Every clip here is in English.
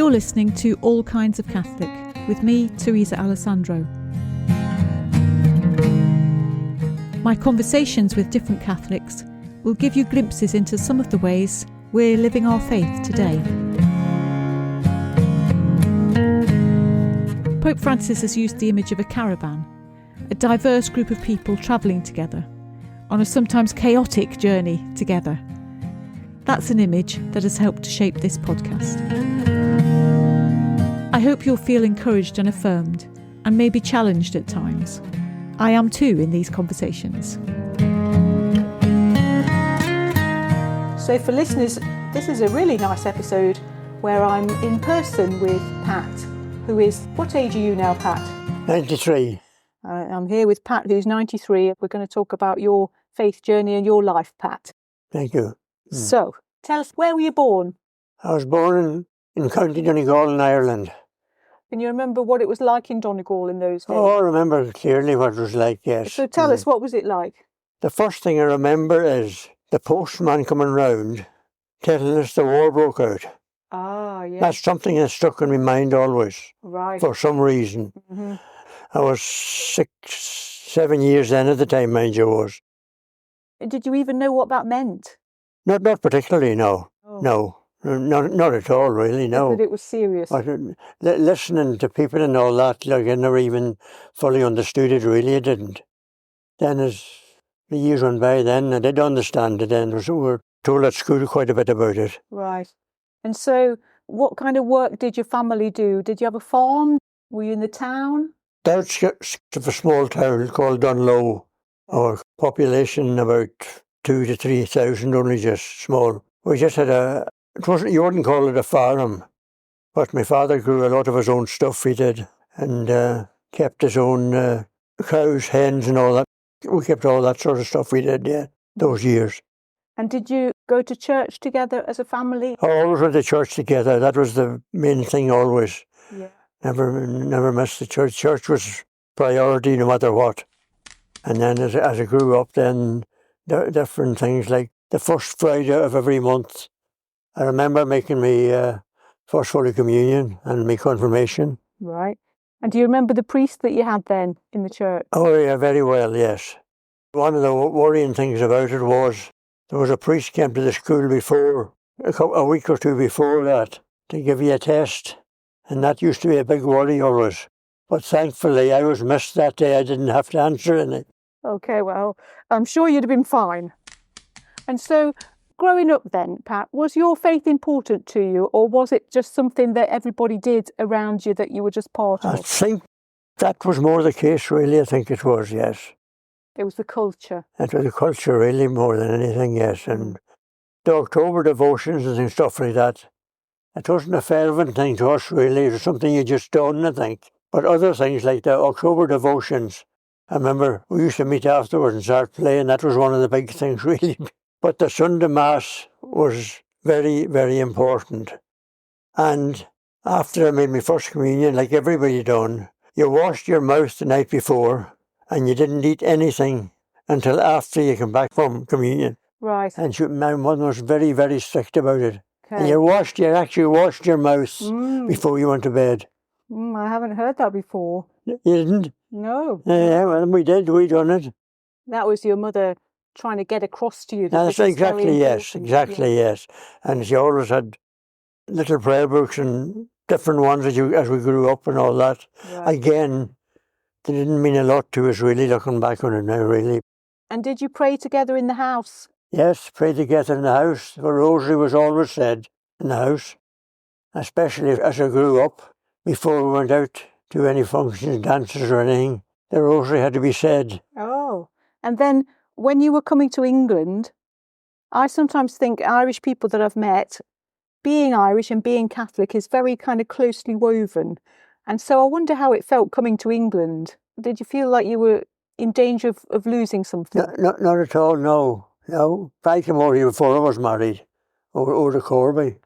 You're listening to All Kinds of Catholic with me, Teresa Alessandro. My conversations with different Catholics will give you glimpses into some of the ways we're living our faith today. Pope Francis has used the image of a caravan, a diverse group of people travelling together on a sometimes chaotic journey together. That's an image that has helped to shape this podcast. I hope you'll feel encouraged and affirmed, and maybe challenged at times. I am too in these conversations. So for listeners, this is a really nice episode where I'm in person with Pat, who is, what age are you now, Pat? 93. I'm here with Pat, who's 93. We're going to talk about your faith journey and your life, Pat. Thank you. So, tell us, where were you born? I was born in County Donegal in Ireland. Can you remember what it was like in Donegal in those days? Oh, I remember clearly what it was like, yes. So tell us, what was it like? The first thing I remember is the postman coming round telling us the war broke out. Ah, yes. That's something that stuck in my mind always, Right. for some reason. Mm-hmm. I was 7 years then at the time, mind you, was. Did you even know what that meant? Not particularly, no. Oh. No. Not at all, really, no. But it was serious. Listening to people and all that, like, I never even fully understood it, really, I didn't. Then as the years went by then, I did understand it then. We were told at school quite a bit about it. Right. And so what kind of work did your family do? Did you have a farm? Were you in the town? Outskirts of a small town called Dunlow, our population about 2,000 to 3,000, only just small. We just had you wouldn't call it a farm, but my father grew a lot of his own stuff, he did, and kept his own cows, hens and all that. We kept all that sort of stuff, we did, yeah, those years. And did you go to church together as a family? I always went to church together, that was the main thing always. Yeah. Never missed the church. Church was priority no matter what. And then as I grew up, then different things like the first Friday of every month, I remember making my first Holy Communion and my confirmation. Right. And do you remember the priest that you had then in the church? Oh yeah, very well, yes. One of the worrying things about it was there was a priest came to the school before, a week or two before that, to give you a test. And that used to be a big worry always. But thankfully I was missed that day. I didn't have to answer any. Okay, well, I'm sure you'd have been fine. And so, growing up then, Pat, was your faith important to you, or was it just something that everybody did around you that you were just part I of? think that was more the case, really. I think it was, yes. It was the culture. It was the culture, really, more than anything, yes. And the October devotions and stuff like that, it wasn't a fervent thing to us, really. It was something you just done, I think. But other things like the October devotions, I remember we used to meet afterwards and start playing. That was one of the big things, really. But the Sunday Mass was very, very important. And after I made my first communion, like everybody done, you washed your mouth the night before and you didn't eat anything until after you come back from communion. Right. And my mother was very, very strict about it. Okay. And you actually washed your mouth before you went to bed. I haven't heard that before. You didn't? No. Yeah, well, we did. We done it. That was your mother trying to get across to you. That's exactly, yes. And she always had little prayer books and different ones as we grew up and all that. Right. Again, they didn't mean a lot to us, really, looking back on it now, really. And did you pray together in the house? Yes, pray together in the house. The rosary was always said in the house, especially as I grew up. Before we went out to any functions, dances or anything, the rosary had to be said. Oh, and then when you were coming to England, I sometimes think Irish people that I've met, being Irish and being Catholic is very kind of closely woven. And so I wonder how it felt coming to England. Did you feel like you were in danger of losing something? Not at all, no. I came over here before I was married, over to Corby.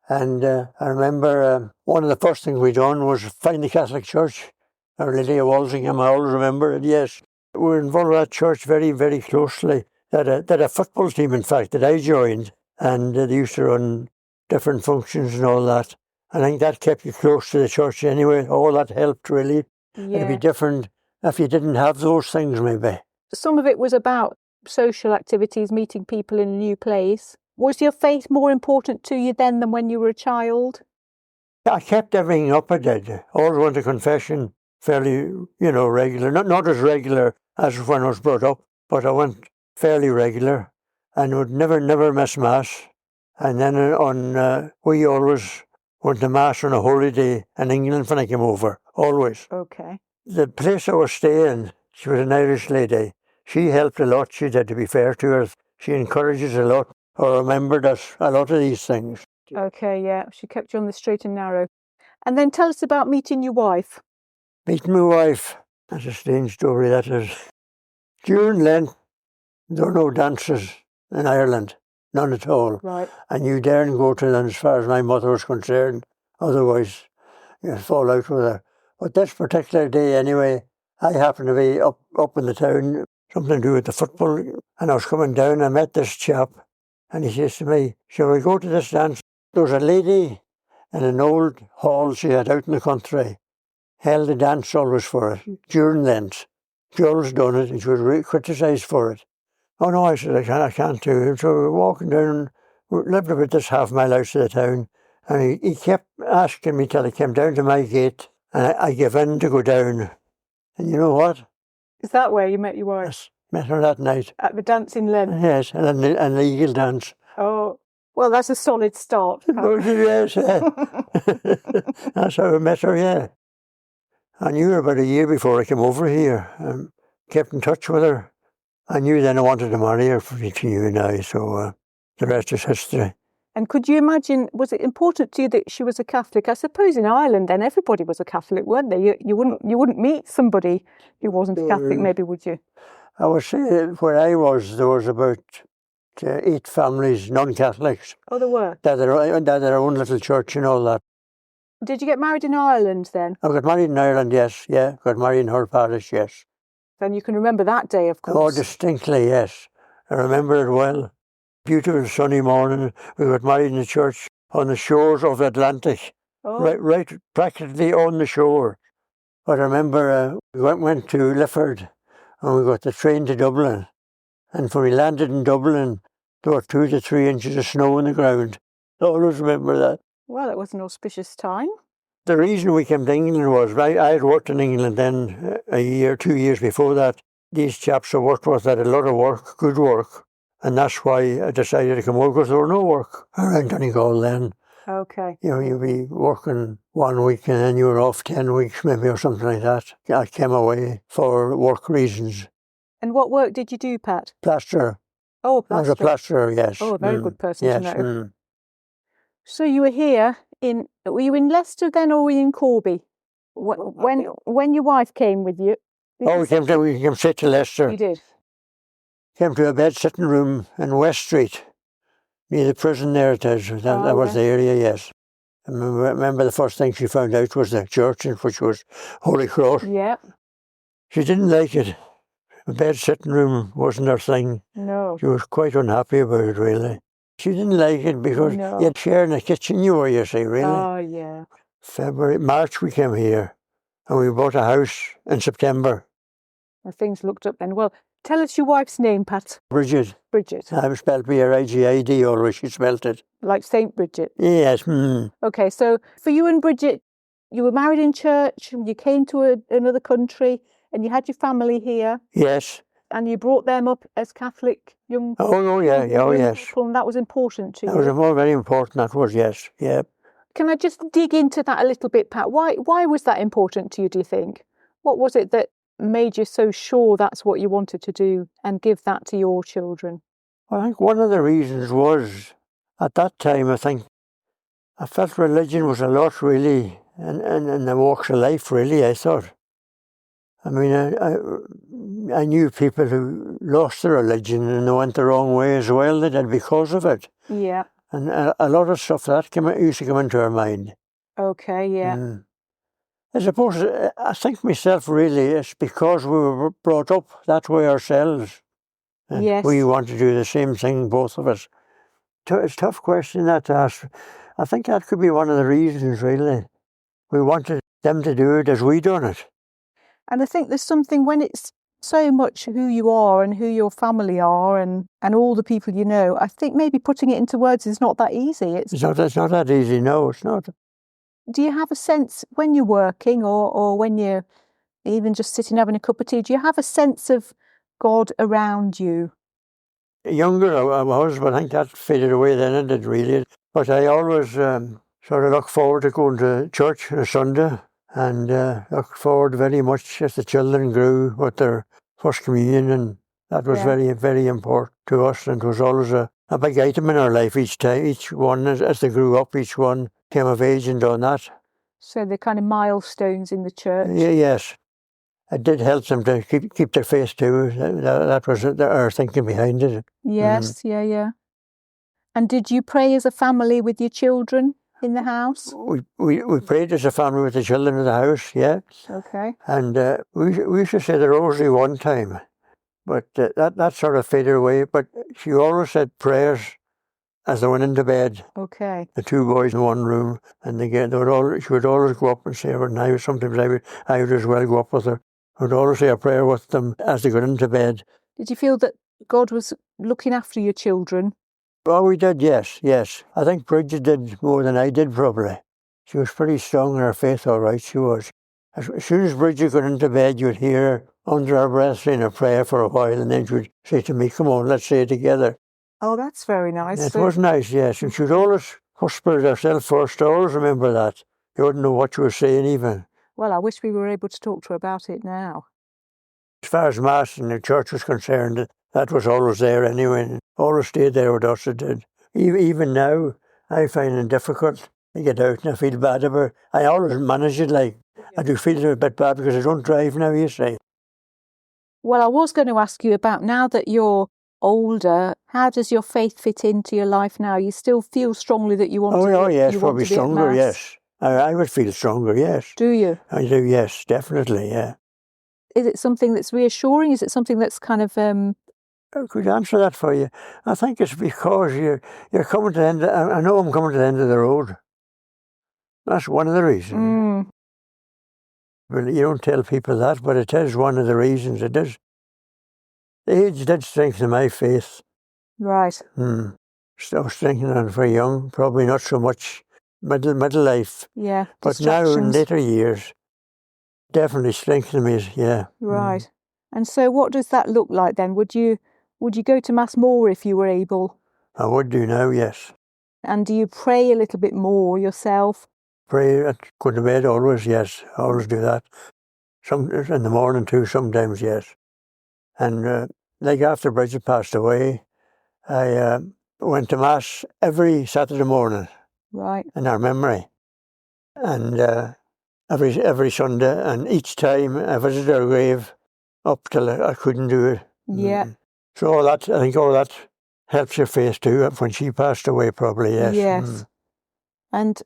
And I remember one of the first things we done was find the Catholic Church, Our Lady of Walsingham. I always remember it, yes. We were involved with that church very, very closely. That a football team, in fact, that I joined. And they used to run different functions and all that. I think that kept you close to the church anyway. All that helped, really. Yeah. It'd be different if you didn't have those things, maybe. Some of it was about social activities, meeting people in a new place. Was your faith more important to you then than when you were a child? I kept everything up, I did. Always went to confession fairly, regular. Not as regular as when I was brought up, but I went fairly regular and would never miss Mass. And then we always went to Mass on a holy day in England when I came over, always. Okay. The place I was staying, she was an Irish lady. She helped a lot, she did, to be fair to her. She encourages a lot, or remembered us a lot of these things. Okay, yeah. She kept you on the straight and narrow. And then tell us about meeting your wife. Meeting my wife, that's a strange story, that is. During Lent, there were no dances in Ireland, none at all. Right. And you daren't go to them as far as my mother was concerned, otherwise you'd fall out with her. But this particular day anyway, I happened to be up in the town, something to do with the football, and I was coming down, I met this chap, and he says to me, shall we go to this dance? There was a lady in an old hall she had out in the country, held a dance always for it, during Lent. She always done it, and she was criticised for it. Oh no, I said, I can't do it. So we were walking down, we lived about this half-mile out of the town, and he kept asking me till he came down to my gate, and I gave in to go down. And you know what? Is that where you met your wife? Yes, met her that night. At the dance in Lent? Yes, and an eagle dance. Oh, well, that's a solid start. Oh, yes, that's how I met her, yeah. I knew her about a year before I came over here, kept in touch with her. I knew then I wanted to marry her to you now, so the rest is history. And could you imagine, was it important to you that she was a Catholic? I suppose in Ireland then everybody was a Catholic, weren't they? You wouldn't meet somebody who wasn't a Catholic, maybe, would you? I would say where I was, there was about 8 families, non-Catholics. Oh, there were? That had their own little church and all that. Did you get married in Ireland then? I got married in Ireland, yes, yeah. Got married in her parish, yes. Then you can remember that day, of course. Oh, distinctly, yes. I remember it well. Beautiful sunny morning. We got married in the church on the shores of the Atlantic. Oh. Right practically on the shore. But I remember we went to Lifford and we got the train to Dublin. And when we landed in Dublin, there were 2 to 3 inches of snow on the ground. I always remember that. Well, it was an auspicious time. The reason we came to England was, I had worked in England then a year, 2 years before that. These chaps I worked with had a lot of work, good work. And that's why I decided to come over, because there were no work around Donegal then. Okay. You'd be working 1 week and then you were off 10 weeks maybe or something like that. I came away for work reasons. And what work did you do, Pat? Plasterer. Oh, a plasterer. I was a plasterer, yes. Oh, a very good person yes. to know. So you were here were you in Leicester then, or were you in Corby? When your wife came with you? We came straight to Leicester. You did? Came to a bed sitting room in West Street, near the prison there it is. That was the area, yes. I remember the first thing she found out was the church, which was Holy Cross. Yeah. She didn't like it. A bed sitting room wasn't her thing. No. She was quite unhappy about it, really. She didn't like it because you had sharing a kitchen, you see, really. Oh, yeah. March we came here, and we bought a house in September. Well, things looked up then. Well, tell us your wife's name, Pat. Bridget. Bridget. I spelled Brigid, always she spelled it. Like Saint Bridget? Yes. Okay, so for you and Bridget, you were married in church, and you came to another country, and you had your family here. Yes. And you brought them up as Catholic young people. Oh, yeah, yes. People, and that was important to you. That was very important, that was, yes, yeah. Can I just dig into that a little bit, Pat? Why was that important to you, do you think? What was it that made you so sure that's what you wanted to do and give that to your children? I think one of the reasons was, at that time, I felt religion was a lot, really, in the walks of life, really, I thought. I mean, I knew people who lost their religion and they went the wrong way as well, they did, because of it. Yeah. And a lot of stuff that used to come into our mind. Okay, yeah. I suppose, I think myself, really, it's because we were brought up that way ourselves. And yes. We want to do the same thing, both of us. It's a tough question that to ask. I think that could be one of the reasons, really. We wanted them to do it as we done it. And I think there's something when it's so much who you are and who your family are and all the people you know, I think maybe putting it into words is not that easy. It's not that easy, no, it's not. Do you have a sense when you're working or when you're even just sitting having a cup of tea, do you have a sense of God around you? Younger I was, but I think that faded away then, it did really. But I always sort of look forward to going to church on a Sunday and look forward very much as the children grew with their first communion, and that was very, very important to us, and it was always a big item in our life each time. Each one, as they grew up, each one came of age and done that. So the kind of milestones in the church. Yes. It did help them to keep their faith too. That was our thinking behind it. Yes, yeah. And did you pray as a family with your children in the house? We prayed as a family with the children in the house, yeah. Okay. And we used to say the rosary one time, but that sort of faded away. But she always said prayers as they went into bed. Okay. The two boys in one room, and she would always go up and say, and sometimes I would as well go up with her. I would always say a prayer with them as they got into bed. Did you feel that God was looking after your children? Oh, we did, yes. I think Bridget did more than I did, probably. She was pretty strong in her faith, all right, she was. As soon as Bridget got into bed, you'd hear her under her breath saying a prayer for a while, and then she would say to me, come on, let's say it together. Oh, that's very nice. It was nice, yes. And she would always whisper it herself first. I always remember that. You wouldn't know what she was saying even. Well, I wish we were able to talk to her about it now. As far as Mass and the church was concerned, that was always there anyway, and always stayed there with us, it did. Even now, I find it difficult to get out and I feel bad about it. I always manage it, like, I do feel a bit bad because I don't drive now, you see. Well, I was going to ask you about, now that you're older, how does your faith fit into your life now? You still feel strongly that you want to? Oh yes, probably stronger, yes. I would feel stronger, yes. Do you? I do, yes, definitely, yeah. Is it something that's reassuring? Is it something that's kind of... I could answer that for you. I think it's because you're coming to the end. I know I'm coming to the end of the road. That's one of the reasons. Well, you don't tell people that, but it is one of the reasons. It is. The age did strengthen my faith. Right. Still strengthening it very young. Probably not so much middle life. Yeah. But now in later years, definitely strengthened me. Yeah. Right. And so, what does that look like then? Would you go to Mass more if you were able? I would do now, yes. And do you pray a little bit more yourself? Pray at going to bed always, yes. I always do that. Some in the morning too, sometimes, yes. And like after Bridget passed away, I went to Mass every Saturday morning. Right. In her memory. And every Sunday, and each time I visited her grave up till I couldn't do it. Yeah. So I think all that helps your faith too, when she passed away, probably, yes. Yes. And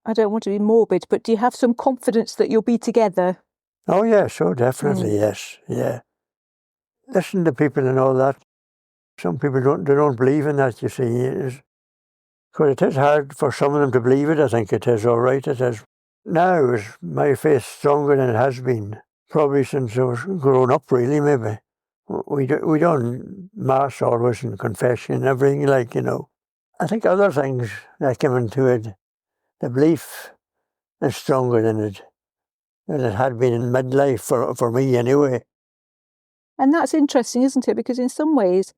I don't want to be morbid, but do you have some confidence that you'll be together? Oh yes, oh definitely, yes, yeah. Listen to people and all that. Some people don't believe in that, you see. Because it is hard for some of them to believe it, I think it is, all right, it is. Now is my faith stronger than it has been, probably since I was grown up, really, maybe. We done Mass always and confession and everything, like, you know. I think other things that come into it, the belief is stronger than it had been in midlife, for me anyway. And that's interesting, isn't it? Because in some ways,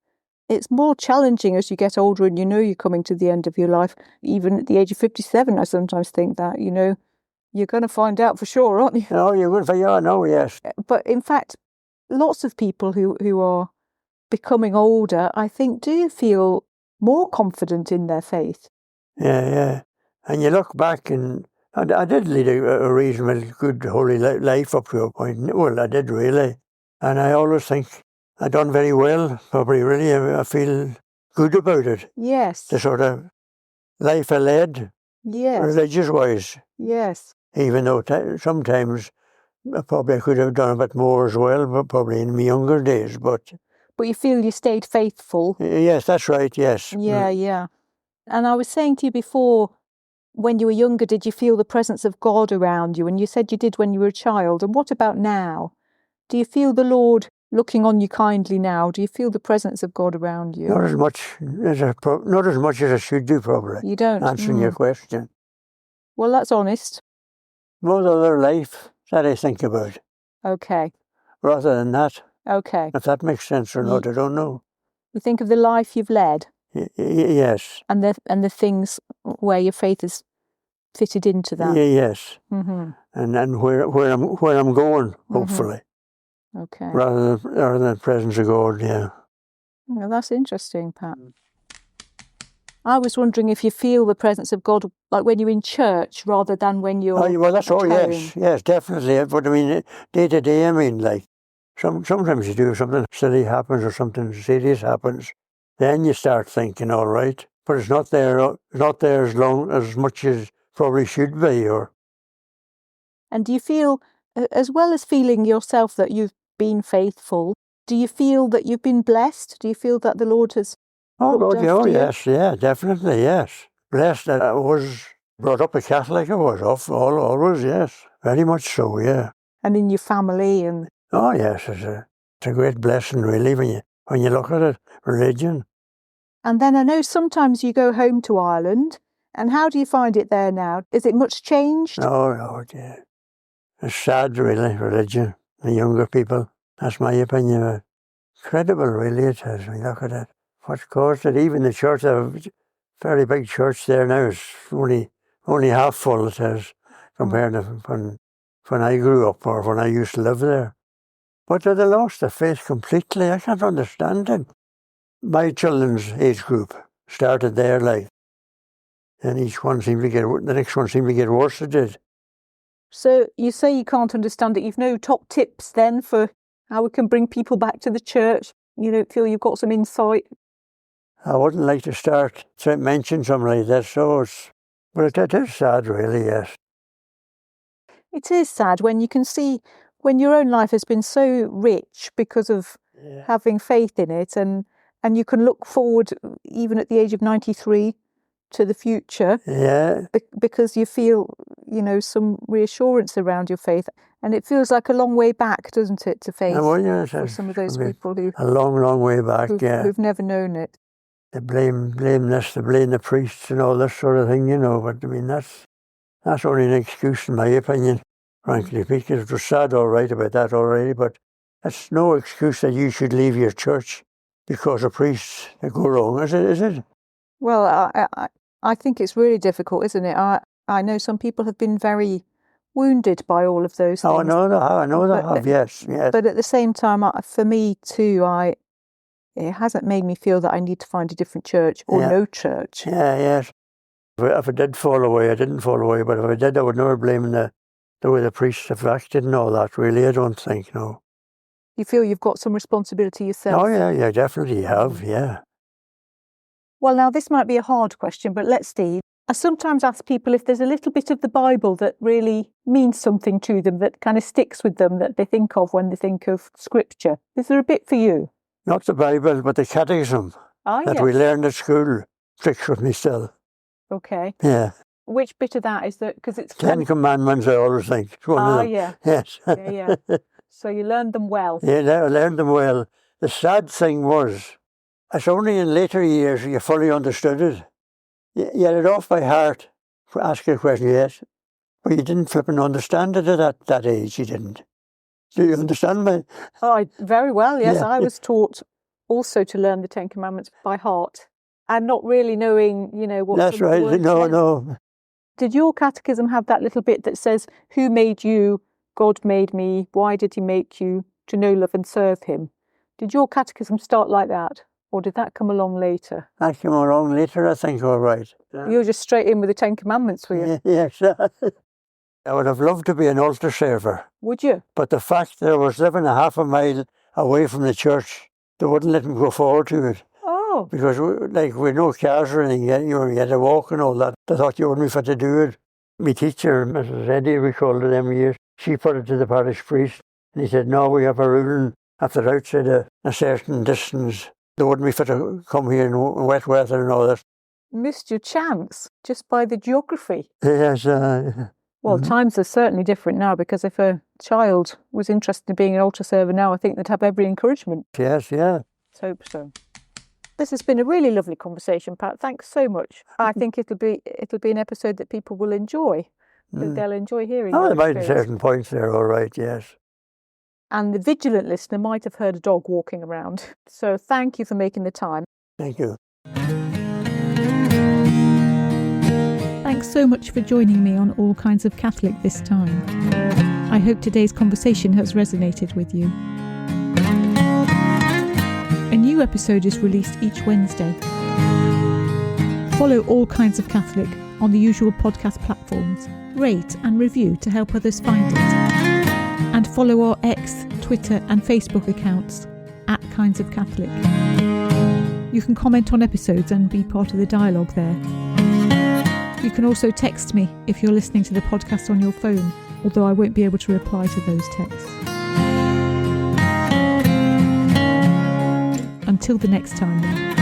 it's more challenging as you get older and you know you're coming to the end of your life. Even at the age of 57, I sometimes think that, you know, you're going to find out for sure, aren't you? Oh, you're going to find out, no, yes. But in fact, lots of people who are becoming older, I think, do feel more confident in their faith. Yeah. And you look back, and I did lead a reasonably good holy life up to a point. Well, I did really. And I always think I done very well, probably really. I feel good about it. Yes. The sort of life I led, yes, religious-wise. Yes. Even though sometimes I could have done a bit more as well, but probably in my younger days. But you feel you stayed faithful? Yes, that's right, yes. Yeah. And I was saying to you before, when you were younger, did you feel the presence of God around you? And you said you did when you were a child. And what about now? Do you feel the Lord looking on you kindly now? Do you feel the presence of God around you? Not as much as I should do, probably. You don't? Answering your question. Well, that's honest. More other life that I think about. Okay. Rather than that. Okay. If that makes sense or not, I don't know. You think of the life you've led? Yes. And the things where your faith is fitted into that? Yes. Mm-hmm. And where I'm going, hopefully. Okay. Rather than the presence of God, yeah. Well, that's interesting, Pat. I was wondering if you feel the presence of God like when you're in church rather than when you're well, that's all. home. Yes, definitely. But I mean, day to day, I mean, like sometimes you do something silly happens or something serious happens, then you start thinking, all right, but it's not there as much as probably should be. Or and do you feel, as well as feeling yourself that you've been faithful, do you feel that you've been blessed? Do you feel that the Lord has looked after you? Yes, yeah, definitely, yes. Blessed that I was brought up a Catholic. I was always, yes, very much so, yeah. And in your family and. Oh yes, it's a great blessing, really, when you look at it, religion. And then I know sometimes you go home to Ireland, and how do you find it there now? Is it much changed? No, yeah. It's sad, really, religion. The younger people, that's my opinion. Incredible, really, it is, when you look at it. What's caused it? Even the church, a very big church there now, is only half full, it is, compared to when I grew up or when I used to live there. But they lost their faith completely. I can't understand it. My children's age group started there, like, and the next one seemed to get worse, it did. So you say you can't understand it. You've no top tips then for how we can bring people back to the church? You don't feel you've got some insight? I wouldn't like to start to mention something like that, but it is sad, really, yes. It is sad when you can see when your own life has been so rich because of having faith in it, and you can look forward, even at the age of 93, to the future. Yeah. Because you feel, some reassurance around your faith. And it feels like a long way back, doesn't it, to faith? For some of those people who... A long, long way back, who've never known it. They blame the priests and all this sort of thing, but I mean, that's only an excuse in my opinion, frankly, because it was sad all right about that already, but it's no excuse that you should leave your church because of priests that go wrong, is it? Well, I think it's really difficult, isn't it? I know some people have been very wounded by all of those things. Oh, I know they have, yes. But at the same time, for me too, it hasn't made me feel that I need to find a different church or no church. Yeah, yes. If I did fall away, I didn't fall away, but if I did, I would never blame the way the priests have acted and all that, really, I don't think, no. You feel you've got some responsibility yourself? Oh, yeah, definitely have, yeah. Well, now, this might be a hard question, but let's see. I sometimes ask people if there's a little bit of the Bible that really means something to them, that kind of sticks with them, that they think of when they think of Scripture. Is there a bit for you? Not the Bible, but the Catechism that we learned at school. Sticks with me still. Okay. Yeah. Which bit of that is that? Because it's 10 Commandments, I always think. It's one of them. Yeah. Yes. Yeah. So you learned them well. Yeah, I learned them well. The sad thing was, it's only in later years you fully understood it. You had it off by heart. Ask you a question, yes. But you didn't flipping understand it at that age, you didn't. Do you understand me? Oh, very well, yes. Yeah. I was taught also to learn the 10 Commandments by heart and not really knowing, what That's right. No. Did your catechism have that little bit that says, who made you? God made me. Why did he make you? To know, love and serve him. Did your catechism start like that? Or did that come along later? That came along later, I think, all right. You were just straight in with the 10 Commandments, were you? Yes. I would have loved to be an altar server. Would you? But the fact that I was living a half a mile away from the church, they wouldn't let me go forward to it. Oh. Because we no cars or anything, you had to walk and all that. They thought you wouldn't be fit to do it. My teacher, Mrs. Eddy, we called her them years, she put it to the parish priest, and he said, no, we have a rule, and if they're outside a certain distance, they wouldn't be fit to come here in wet weather and all that. missed your chance just by the geography. Yes. Well, times are certainly different now, because if a child was interested in being an altar server now, I think they'd have every encouragement. Yes, yeah. Let's hope so. This has been a really lovely conversation, Pat. Thanks so much. I think it'll be an episode that people will enjoy. That they'll enjoy hearing. Oh, there might be certain points there, all right, yes. And the vigilant listener might have heard a dog walking around. So thank you for making the time. Thank you. Thanks so much for joining me on All Kinds of Catholic this time. I hope today's conversation has resonated with you. A new episode is released each Wednesday. Follow All Kinds of Catholic on the usual podcast platforms. Rate and review to help others find it. And follow our X, Twitter and Facebook accounts @Kinds of Catholic. You can comment on episodes and be part of the dialogue there. You can also text me if you're listening to the podcast on your phone, although I won't be able to reply to those texts. Until the next time then.